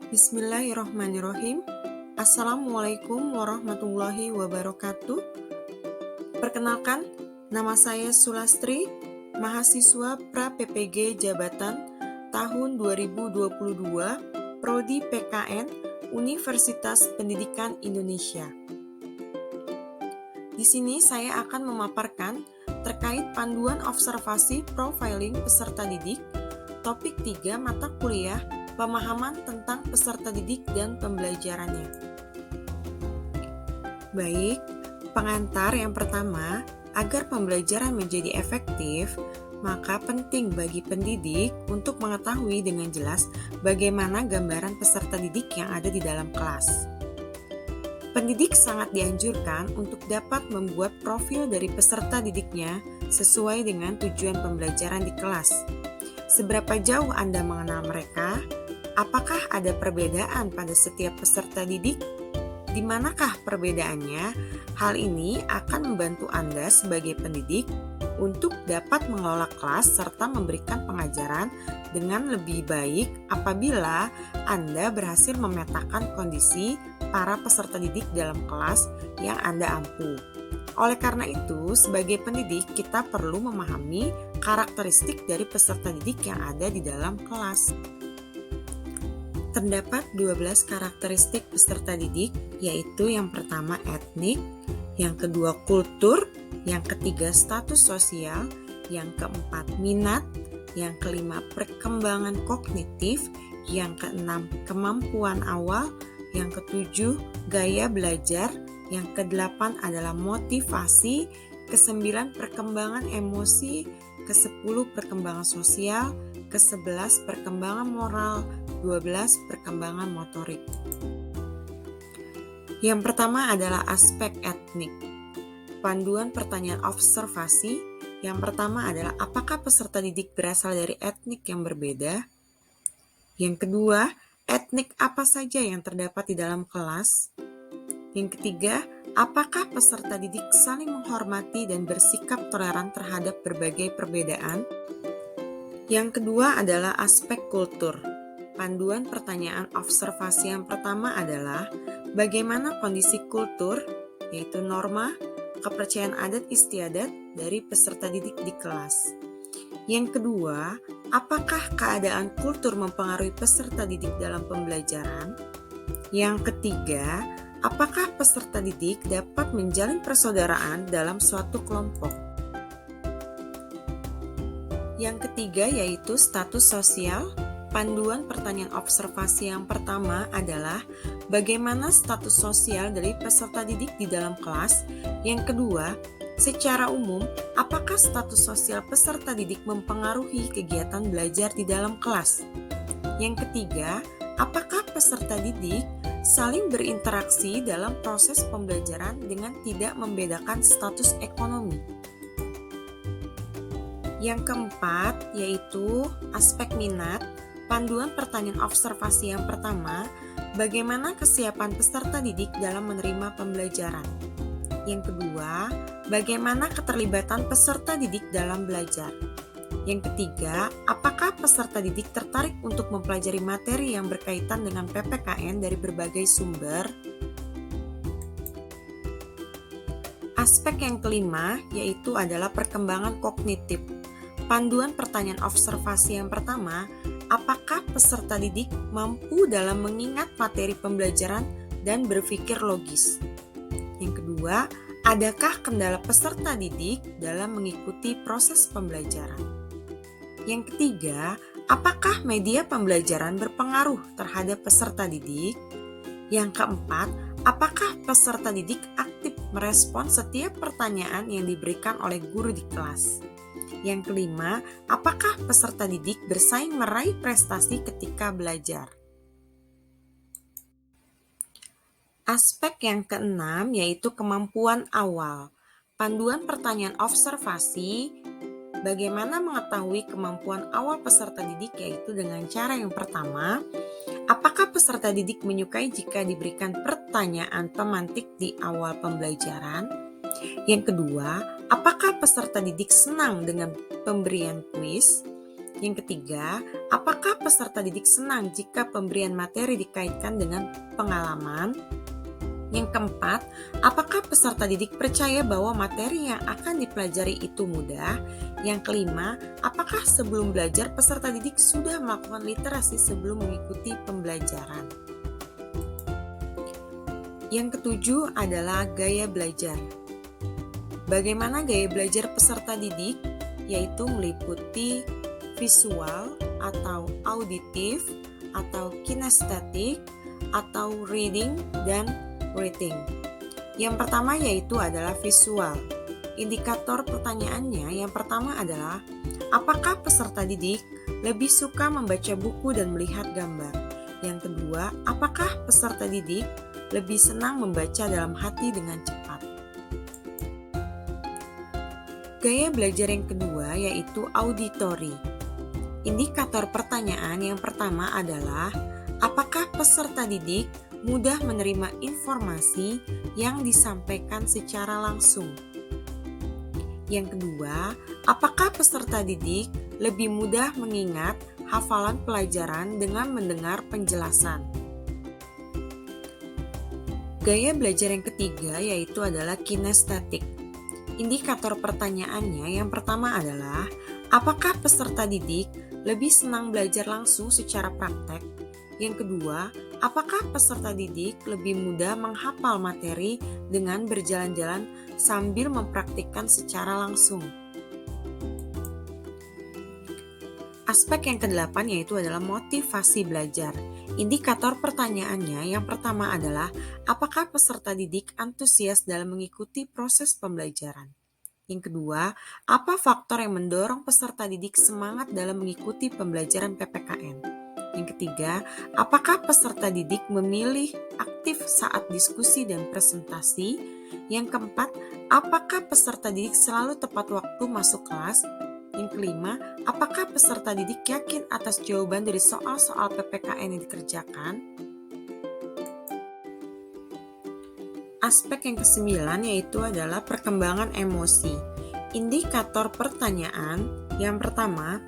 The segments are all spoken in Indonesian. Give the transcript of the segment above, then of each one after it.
Bismillahirrahmanirrahim. Assalamualaikum warahmatullahi wabarakatuh. Perkenalkan, nama saya Sulastri, mahasiswa pra-PPG Jabatan tahun 2022, Prodi PKN, Universitas Pendidikan Indonesia. Di sini saya akan memaparkan terkait panduan observasi profiling peserta didik, topik 3 mata kuliah pemahaman tentang peserta didik dan pembelajarannya. Baik, pengantar yang pertama, agar pembelajaran menjadi efektif, maka penting bagi pendidik untuk mengetahui dengan jelas bagaimana gambaran peserta didik yang ada di dalam kelas. Pendidik sangat dianjurkan untuk dapat membuat profil dari peserta didiknya sesuai dengan tujuan pembelajaran di kelas. Seberapa jauh Anda mengenal mereka? Apakah ada perbedaan pada setiap peserta didik? Di manakah perbedaannya? Hal ini akan membantu Anda sebagai pendidik untuk dapat mengelola kelas serta memberikan pengajaran dengan lebih baik apabila Anda berhasil memetakan kondisi para peserta didik dalam kelas yang Anda ampu. Oleh karena itu, sebagai pendidik kita perlu memahami karakteristik dari peserta didik yang ada di dalam kelas. Terdapat 12 karakteristik peserta didik, yaitu yang pertama etnik, yang kedua kultur, yang ketiga status sosial, yang keempat minat, yang kelima perkembangan kognitif, yang keenam kemampuan awal, yang ketujuh gaya belajar, yang kedelapan adalah motivasi, kesembilan perkembangan emosi, kesepuluh perkembangan sosial, ke-11 perkembangan moral, 12 perkembangan motorik. Yang pertama adalah aspek etnik. Panduan pertanyaan observasi. Yang pertama adalah apakah peserta didik berasal dari etnik yang berbeda? Yang kedua, etnik apa saja yang terdapat di dalam kelas? Yang ketiga, apakah peserta didik saling menghormati dan bersikap toleran terhadap berbagai perbedaan? Yang kedua adalah aspek kultur. Panduan pertanyaan observasi yang pertama adalah bagaimana kondisi kultur, yaitu norma, kepercayaan adat istiadat dari peserta didik di kelas. Yang kedua, apakah keadaan kultur mempengaruhi peserta didik dalam pembelajaran? Yang ketiga, apakah peserta didik dapat menjalin persaudaraan dalam suatu kelompok? Yang ketiga yaitu status sosial. Panduan pertanyaan observasi yang pertama adalah bagaimana status sosial dari peserta didik di dalam kelas. Yang kedua, secara umum, apakah status sosial peserta didik mempengaruhi kegiatan belajar di dalam kelas? Yang ketiga, apakah peserta didik saling berinteraksi dalam proses pembelajaran dengan tidak membedakan status ekonomi? Yang keempat, yaitu aspek minat. Panduan pertanyaan observasi yang pertama, bagaimana kesiapan peserta didik dalam menerima pembelajaran? Yang kedua, bagaimana keterlibatan peserta didik dalam belajar? Yang ketiga, apakah peserta didik tertarik untuk mempelajari materi yang berkaitan dengan PPKN dari berbagai sumber? Aspek yang kelima, yaitu adalah perkembangan kognitif. Panduan pertanyaan observasi yang pertama, apakah peserta didik mampu dalam mengingat materi pembelajaran dan berpikir logis? Yang kedua, adakah kendala peserta didik dalam mengikuti proses pembelajaran? Yang ketiga, apakah media pembelajaran berpengaruh terhadap peserta didik? Yang keempat, apakah peserta didik aktif merespon setiap pertanyaan yang diberikan oleh guru di kelas? Yang kelima, apakah peserta didik bersaing meraih prestasi ketika belajar? Aspek yang keenam yaitu kemampuan awal. Panduan pertanyaan observasi, bagaimana mengetahui kemampuan awal peserta didik yaitu dengan cara yang pertama, apakah peserta didik menyukai jika diberikan pertanyaan pemantik di awal pembelajaran? Yang kedua, apakah peserta didik senang dengan pemberian kuis? Yang ketiga, apakah peserta didik senang jika pemberian materi dikaitkan dengan pengalaman? Yang keempat, apakah peserta didik percaya bahwa materi yang akan dipelajari itu mudah? Yang kelima, apakah sebelum belajar peserta didik sudah melakukan literasi sebelum mengikuti pembelajaran? Yang ketujuh adalah gaya belajar. Bagaimana gaya belajar peserta didik? Yaitu meliputi visual atau auditif atau kinestetik atau reading dan writing. Yang pertama yaitu adalah visual. Indikator pertanyaannya yang pertama adalah apakah peserta didik lebih suka membaca buku dan melihat gambar? Yang kedua, apakah peserta didik lebih senang membaca dalam hati dengan cepat? Gaya belajar yang kedua yaitu auditory. Indikator pertanyaan yang pertama adalah apakah peserta didik mudah menerima informasi yang disampaikan secara langsung? Yang kedua, apakah peserta didik lebih mudah mengingat hafalan pelajaran dengan mendengar penjelasan? Gaya belajar yang ketiga yaitu adalah kinestetik. Indikator pertanyaannya yang pertama adalah apakah peserta didik lebih senang belajar langsung secara praktek? Yang kedua, apakah peserta didik lebih mudah menghafal materi dengan berjalan-jalan sambil mempraktikkan secara langsung? Aspek yang kedelapan yaitu adalah motivasi belajar. Indikator pertanyaannya yang pertama adalah apakah peserta didik antusias dalam mengikuti proses pembelajaran? Yang kedua, apa faktor yang mendorong peserta didik semangat dalam mengikuti pembelajaran PPKN? Yang ketiga, apakah peserta didik memilih aktif saat diskusi dan presentasi? Yang keempat, apakah peserta didik selalu tepat waktu masuk kelas? Yang kelima, apakah peserta didik yakin atas jawaban dari soal-soal PPKN yang dikerjakan? Aspek yang kesembilan yaitu adalah perkembangan emosi. Indikator pertanyaan yang pertama,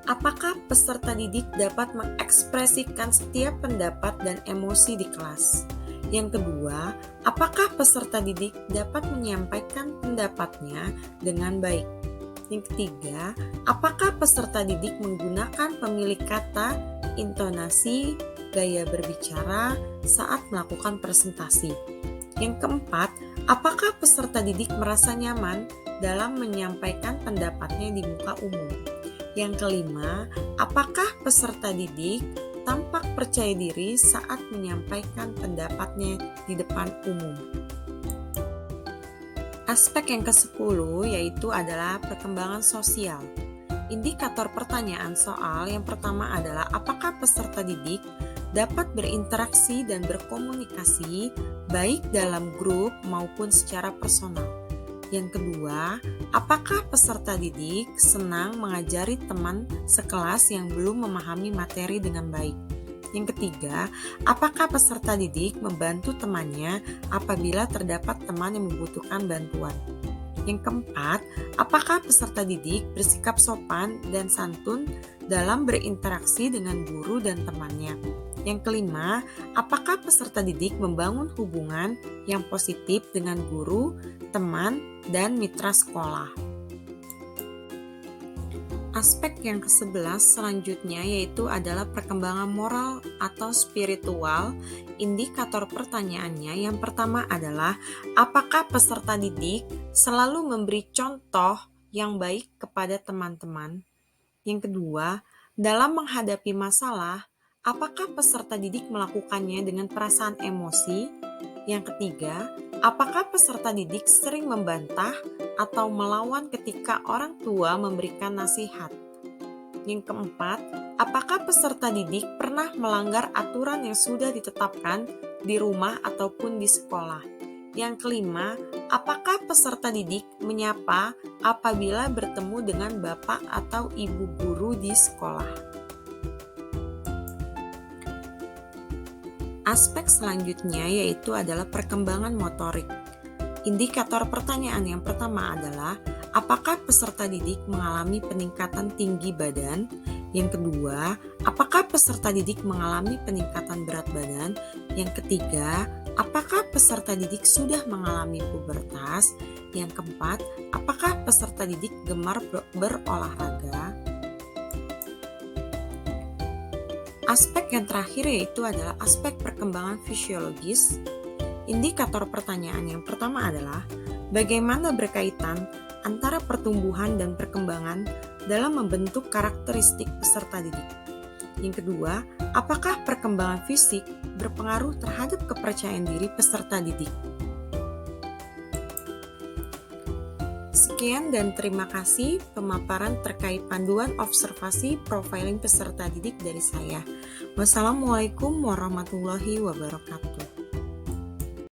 apakah peserta didik dapat mengekspresikan setiap pendapat dan emosi di kelas? Yang kedua, apakah peserta didik dapat menyampaikan pendapatnya dengan baik? Yang ketiga, apakah peserta didik menggunakan pemilik kata, intonasi, gaya berbicara saat melakukan presentasi? Yang keempat, apakah peserta didik merasa nyaman dalam menyampaikan pendapatnya di muka umum? Yang kelima, apakah peserta didik tampak percaya diri saat menyampaikan pendapatnya di depan umum? Aspek yang ke-10 yaitu adalah perkembangan sosial. Indikator pertanyaan soal yang pertama adalah apakah peserta didik dapat berinteraksi dan berkomunikasi baik dalam grup maupun secara personal. Yang kedua, apakah peserta didik senang mengajari teman sekelas yang belum memahami materi dengan baik? Yang ketiga, apakah peserta didik membantu temannya apabila terdapat teman yang membutuhkan bantuan? Yang keempat, apakah peserta didik bersikap sopan dan santun dalam berinteraksi dengan guru dan temannya? Yang kelima, apakah peserta didik membangun hubungan yang positif dengan guru, teman, dan mitra sekolah? Aspek yang ke-11 selanjutnya yaitu adalah perkembangan moral atau spiritual. Indikator pertanyaannya yang pertama adalah apakah peserta didik selalu memberi contoh yang baik kepada teman-teman? Yang kedua, dalam menghadapi masalah, apakah peserta didik melakukannya dengan perasaan emosi? Yang ketiga, apakah peserta didik sering membantah atau melawan ketika orang tua memberikan nasihat? Yang keempat, apakah peserta didik pernah melanggar aturan yang sudah ditetapkan di rumah ataupun di sekolah? Yang kelima, apakah peserta didik menyapa apabila bertemu dengan bapak atau ibu guru di sekolah? Aspek selanjutnya yaitu adalah perkembangan motorik. Indikator pertanyaan yang pertama adalah apakah peserta didik mengalami peningkatan tinggi badan? Yang kedua, apakah peserta didik mengalami peningkatan berat badan? Yang ketiga, apakah peserta didik sudah mengalami pubertas? Yang keempat, apakah peserta didik gemar berolahraga? Aspek yang terakhir yaitu adalah aspek perkembangan fisiologis. Indikator pertanyaan yang pertama adalah bagaimana berkaitan antara pertumbuhan dan perkembangan dalam membentuk karakteristik peserta didik. Yang kedua, apakah perkembangan fisik berpengaruh terhadap kepercayaan diri peserta didik? Sekian dan terima kasih pemaparan terkait panduan observasi profiling peserta didik dari saya. Wassalamualaikum warahmatullahi wabarakatuh.